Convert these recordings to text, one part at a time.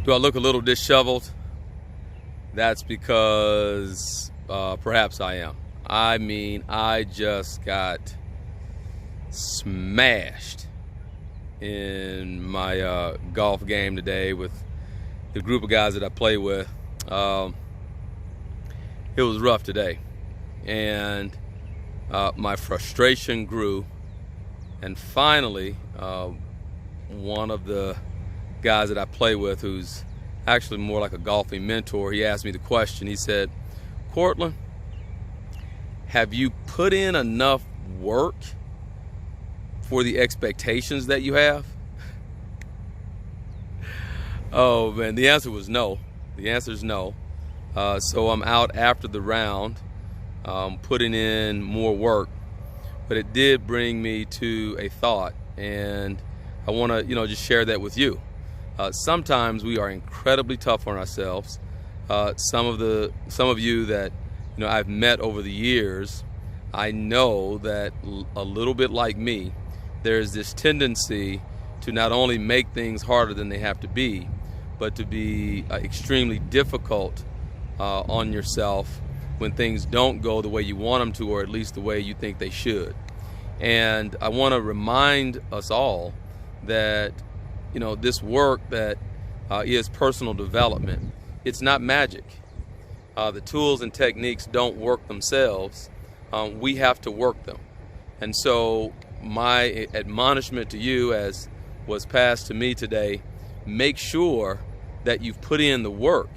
Do I look a little disheveled? That's because perhaps I am. I mean, I just got smashed in my golf game today with the group of guys that I play with. It was rough today, and my frustration grew, and finally one of the guys that I play with, who's actually more like a golfing mentor, he asked me the question. He said, "Courtland, have you put in enough work for the expectations that you have?" Oh man, the answer was no. The answer is no. So I'm out after the round, putting in more work, but it did bring me to a thought, and I want to, just share that with you. Sometimes we are incredibly tough on ourselves. Some of you that I've met over the years, I know that a little bit like me, there's this tendency to not only make things harder than they have to be, but to be extremely difficult on yourself when things don't go the way you want them to, or at least the way you think they should. And I want to remind us all that this work that is personal development, it's not magic. The tools and techniques don't work themselves. We have to work them. And so my admonishment to you, as was passed to me today, make sure that you've put in the work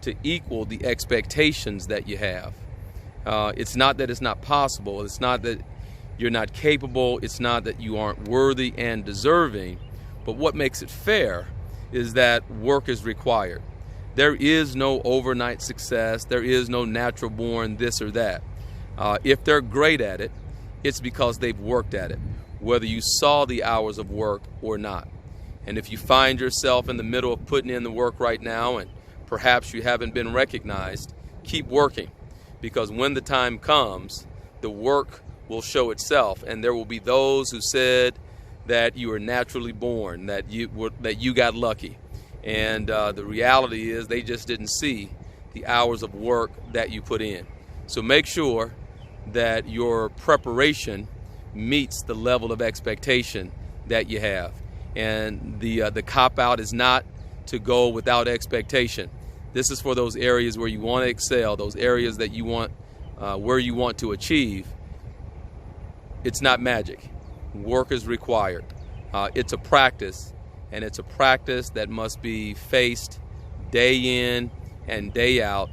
to equal the expectations that you have. It's not that it's not possible. It's not that you're not capable. It's not that you aren't worthy and deserving. But what makes it fair is that work is required. There is no overnight success. There is no natural born this or that. If they're great at it, it's because they've worked at it, whether you saw the hours of work or not. And if you find yourself in the middle of putting in the work right now and perhaps you haven't been recognized, keep working, because when the time comes, the work will show itself, and there will be those who said that you were naturally born, that you got lucky. And the reality is they just didn't see the hours of work that you put in. So make sure that your preparation meets the level of expectation that you have. And the cop-out is not to go without expectation. This is for those areas where you want to excel, those areas that you want, where you want to achieve. It's not magic. Work is required. It's a practice, and it's a practice that must be faced day in and day out,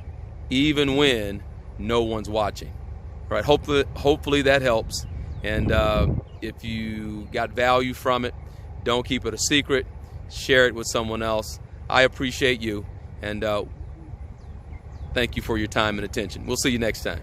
even when no one's watching. All right, hopefully that helps. And if you got value from it, don't keep it a secret. Share it with someone else. I appreciate you, and thank you for your time and attention. We'll see you next time.